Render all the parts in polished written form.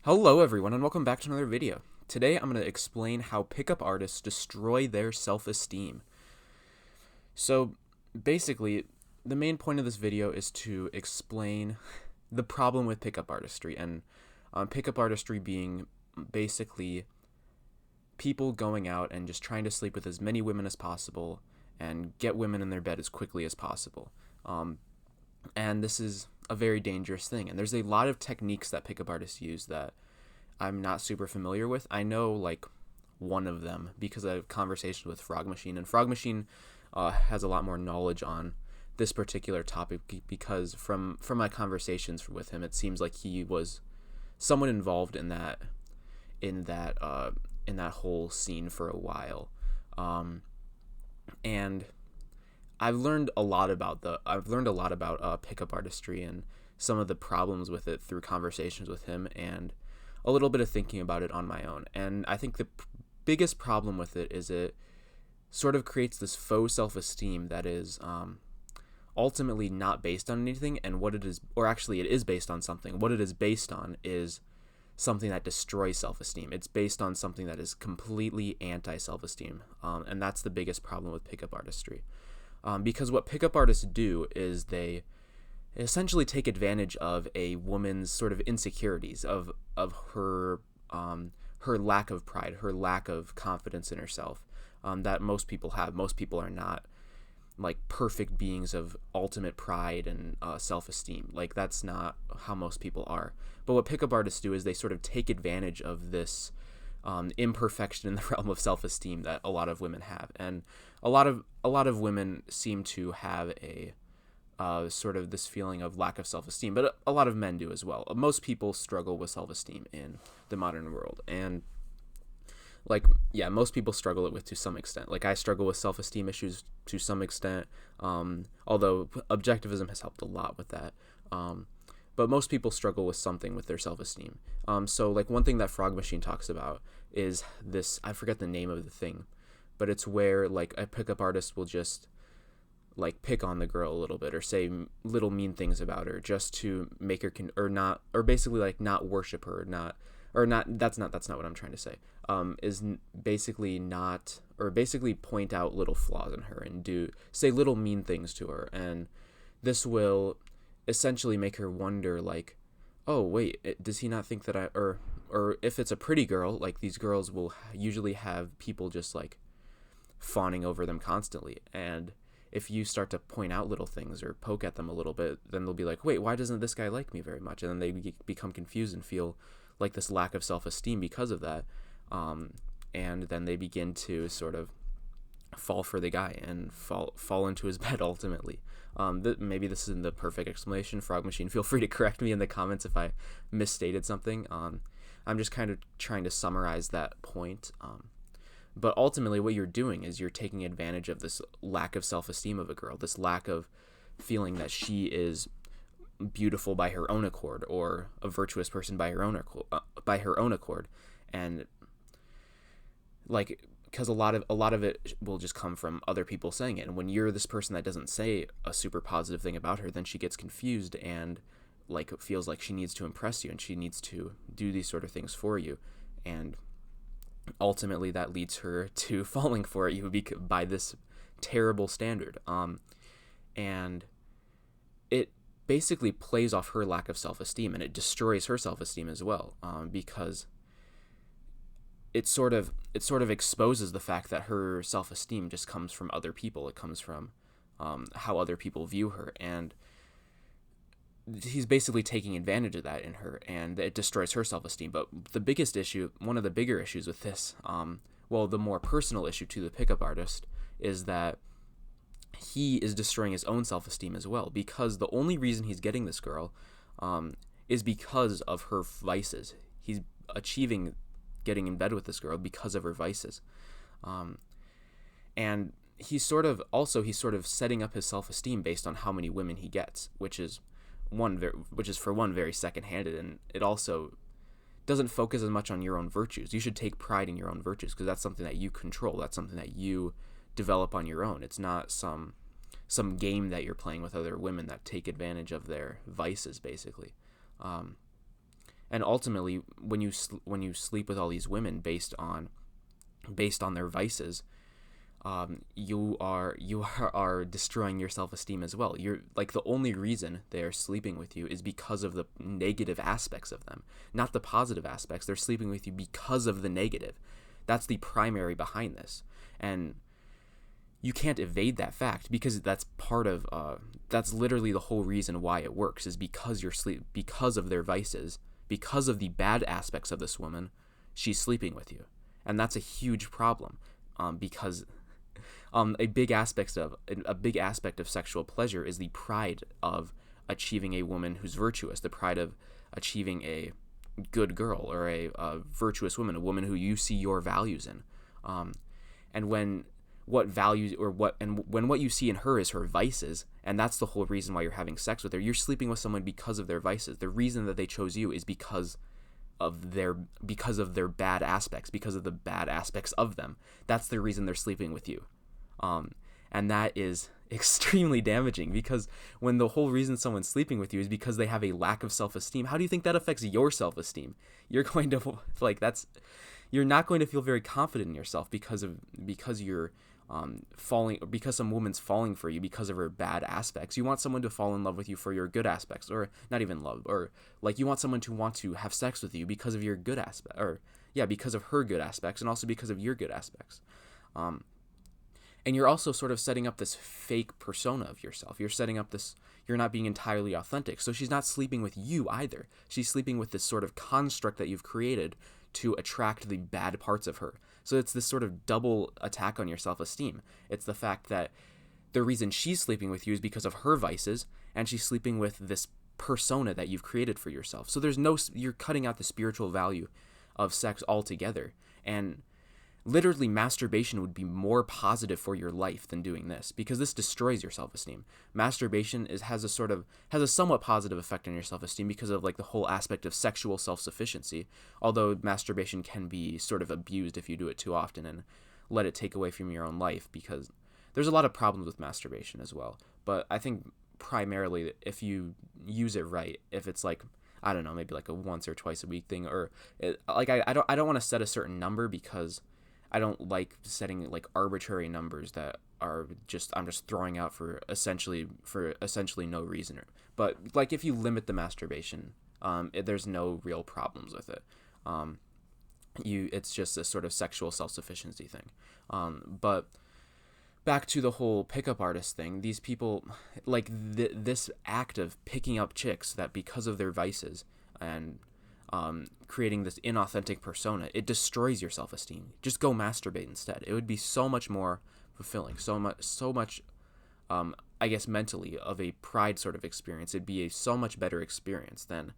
Hello everyone and welcome back to another video. Today I'm going to explain how pickup artists destroy their self-esteem. So basically, the main point of this video is to explain the problem with pickup artistry, and pickup artistry being basically people going out and just trying to sleep with as many women as possible and get women in their bed as quickly as possible. And this is a very dangerous thing, and there's a lot of techniques that pickup artists use that I'm not super familiar with. I know like one of them because I have conversations with Frog Machine, and Frog Machine has a lot more knowledge on this particular topic because from my conversations with him, it seems like he was somewhat involved in that whole scene for a while, and I've learned a lot about pickup artistry and some of the problems with it through conversations with him and a little bit of thinking about it on my own. And I think the biggest problem with it is it sort of creates this faux self-esteem that is ultimately not based on anything, and what it is, or actually it is based on something. What it is based on is something that destroys self-esteem. It's based on something that is completely anti-self-esteem, and that's the biggest problem with pickup artistry. Because what pickup artists do is they essentially take advantage of a woman's sort of insecurities, of her lack of pride, her lack of confidence in herself, that most people have. Most people are not like perfect beings of ultimate pride and self-esteem. Like, that's not how most people are. But what pickup artists do is they sort of take advantage of this imperfection in the realm of self-esteem that a lot of women have, and a lot of women seem to have a sort of this feeling of lack of self-esteem, but a lot of men do as well. Most people struggle with self-esteem in the modern world, and most people struggle with to some extent. Like, I struggle with self-esteem issues to some extent, although objectivism has helped a lot with that. But most people struggle with something with their self-esteem. So like one thing that Frog Machine talks about is this, I forget the name of the thing, but it's where like a pickup artist will just like pick on the girl a little bit or say little mean things about her just to make her basically like not worship her, that's not what I'm trying to say. Basically point out little flaws in her and say little mean things to her, and this will essentially make her wonder, like, oh wait, does he not think that or if it's a pretty girl, like these girls will usually have people just like fawning over them constantly, and if you start to point out little things or poke at them a little bit, then they'll be like, wait, why doesn't this guy like me very much? And then they become confused and feel like this lack of self-esteem because of that, and then they begin to sort of fall for the guy and fall into his bed ultimately. Maybe this isn't the perfect explanation. Frog Machine, feel free to correct me in the comments if I misstated something. I'm just kind of trying to summarize that point. But ultimately what you're doing is you're taking advantage of this lack of self-esteem of a girl, this lack of feeling that she is beautiful by her own accord, or a virtuous person by her own accord, and like, because a lot of it will just come from other people saying it, and when you're this person that doesn't say a super positive thing about her, then she gets confused and like feels like she needs to impress you and she needs to do these sort of things for you, and ultimately that leads her to falling for you by this terrible standard, and it basically plays off her lack of self-esteem, and it destroys her self-esteem as well, because it sort of exposes the fact that her self-esteem just comes from other people. It comes from how other people view her, and he's basically taking advantage of that in her, and it destroys her self-esteem. But one of the bigger issues with this, the more personal issue to the pickup artist, is that he is destroying his own self-esteem as well, because the only reason he's getting this girl is because of her vices. He's achieving getting in bed with this girl because of her vices, and he's sort of setting up his self-esteem based on how many women he gets, which is for one very second-handed, and it also doesn't focus as much on your own virtues. You should take pride in your own virtues, because that's something that you control. That's something that you develop on your own. It's not some game that you're playing with other women that take advantage of their vices, basically. And ultimately, when you sleep with all these women based on their vices, you are destroying your self-esteem as well. You're like, the only reason they're sleeping with you is because of the negative aspects of them, not the positive aspects. They're sleeping with you because of the negative. That's the primary behind this, and you can't evade that fact, because that's part of that's literally the whole reason why it works, is because of their vices, because of the bad aspects of this woman. She's sleeping with you, and that's a huge problem, because a big aspect of sexual pleasure is the pride of achieving a woman who's virtuous, the pride of achieving a good girl, or a virtuous woman, a woman who you see your values in. And when what you see in her is her vices, and that's the whole reason why you're having sex with her. You're sleeping with someone because of their vices. The reason that they chose you is because of their bad aspects, because of the bad aspects of them. That's the reason they're sleeping with you. And that is extremely damaging, because when the whole reason someone's sleeping with you is because they have a lack of self-esteem, how do you think that affects your self-esteem? You're going to you're not going to feel very confident in yourself because you're because some woman's falling for you because of her bad aspects. You want someone to fall in love with you for your good aspects, or not even love, or like, you want someone to want to have sex with you because of your good aspect, or because of her good aspects, and also because of your good aspects. And you're also sort of setting up this fake persona of yourself. You're not being entirely authentic. So she's not sleeping with you either. She's sleeping with this sort of construct that you've created to attract the bad parts of her. So it's this sort of double attack on your self-esteem. It's the fact that the reason she's sleeping with you is because of her vices, and she's sleeping with this persona that you've created for yourself. So you're cutting out the spiritual value of sex altogether. And literally, masturbation would be more positive for your life than doing this, because this destroys your self-esteem. Masturbation has a somewhat positive effect on your self-esteem because of like the whole aspect of sexual self-sufficiency, although masturbation can be sort of abused if you do it too often and let it take away from your own life, because there's a lot of problems with masturbation as well. But I think primarily, if you use it right, if it's like, I don't know, maybe like a once or twice a week thing, or I don't want to set a certain number, because I don't like setting like arbitrary numbers that I'm just throwing out for essentially no reason. But like, if you limit the masturbation, there's no real problems with it. It's just a sort of sexual self-sufficiency thing. But back to the whole pickup artist thing, these people, like, this act of picking up chicks that because of their vices and creating this inauthentic persona, it destroys your self-esteem. Just go masturbate instead. It would be so much more fulfilling, so much I guess mentally of a pride sort of experience. It'd be a so much better experience than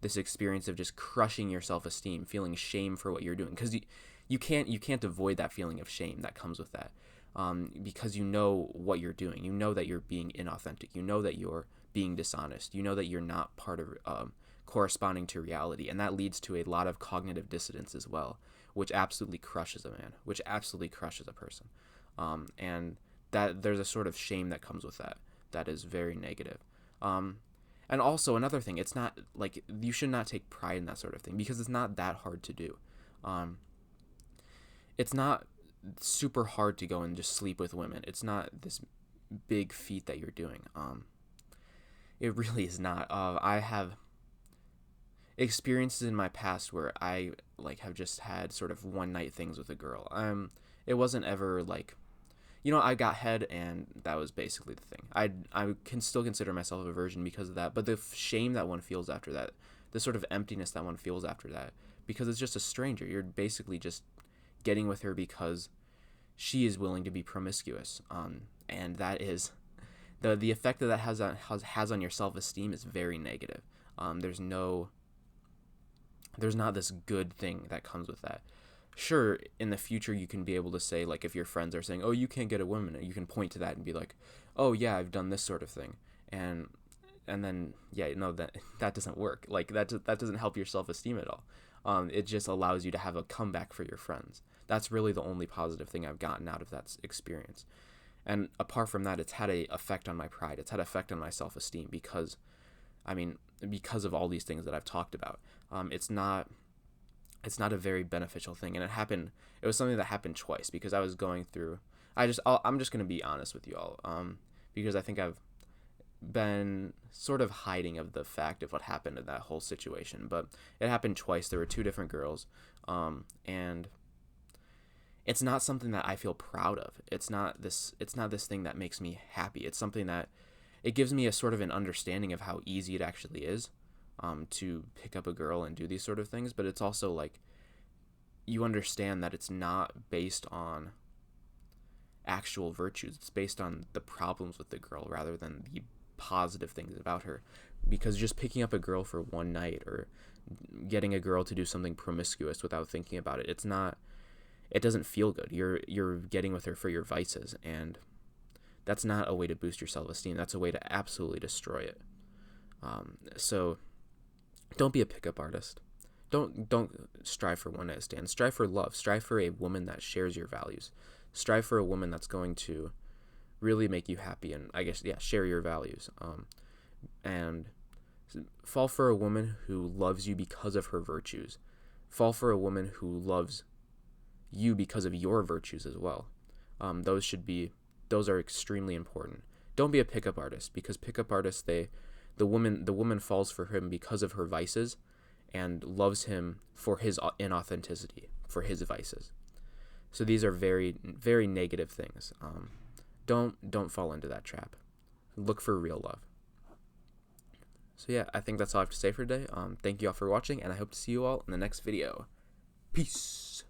this experience of just crushing your self-esteem, feeling shame for what you're doing, because you can't avoid that feeling of shame that comes with that, because you know what you're doing. You know that you're being inauthentic. You know that you're being dishonest. You know that you're not part of corresponding to reality, and that leads to a lot of cognitive dissonance as well, which absolutely crushes a man, which absolutely crushes a person, and that there's a sort of shame that comes with that is very negative. And also another thing, it's not like, you should not take pride in that sort of thing, because it's not that hard to do. It's not super hard to go and just sleep with women. It's not this big feat that you're doing. It really is not. I have experiences in my past where I like have just had sort of one night things with a girl. It wasn't ever like, I got head, and that was basically the thing. I can still consider myself a virgin because of that, but the shame that one feels after that, the sort of emptiness that one feels after that, because it's just a stranger. You're basically just getting with her because she is willing to be promiscuous, and that is the effect that has on your self-esteem is very negative. There's not this good thing that comes with that. Sure, in the future you can be able to say, like, if your friends are saying, oh, you can't get a woman, you can point to that and be like, oh yeah, I've done this sort of thing, and then that doesn't work. Like, that doesn't help your self-esteem at all. It just allows you to have a comeback for your friends. That's really the only positive thing I've gotten out of that experience. And apart from that, it's had an effect on my pride. It's had an effect on my self-esteem because of all these things that I've talked about. It's not a very beneficial thing. And it was something that happened twice, because I was going through, I'm just going to be honest with you all, because I think I've been sort of hiding of the fact of what happened in that whole situation. But it happened twice. There were two different girls, and it's not something that I feel proud of. It's not this thing that makes me happy. It's something that, it gives me a sort of an understanding of how easy it actually is, to pick up a girl and do these sort of things. But it's also like, you understand that it's not based on actual virtues. It's based on the problems with the girl rather than the positive things about her. Because just picking up a girl for one night, or getting a girl to do something promiscuous without thinking about it, it doesn't feel good. You're getting with her for your vices, and that's not a way to boost your self-esteem. That's a way to absolutely destroy it. So don't be a pickup artist. Don't strive for one night stands. Strive for love. Strive for a woman that shares your values. Strive for a woman that's going to really make you happy, and I guess, yeah, share your values. And fall for a woman who loves you because of her virtues. Fall for a woman who loves you because of your virtues as well. Those are extremely important. Don't be a pickup artist, because pickup artists, the woman falls for him because of her vices, and loves him for his inauthenticity, for his vices. So these are very, very negative things. Don't fall into that trap. Look for real love. So yeah, I think that's all I have to say for today. Thank you all for watching, and I hope to see you all in the next video. Peace.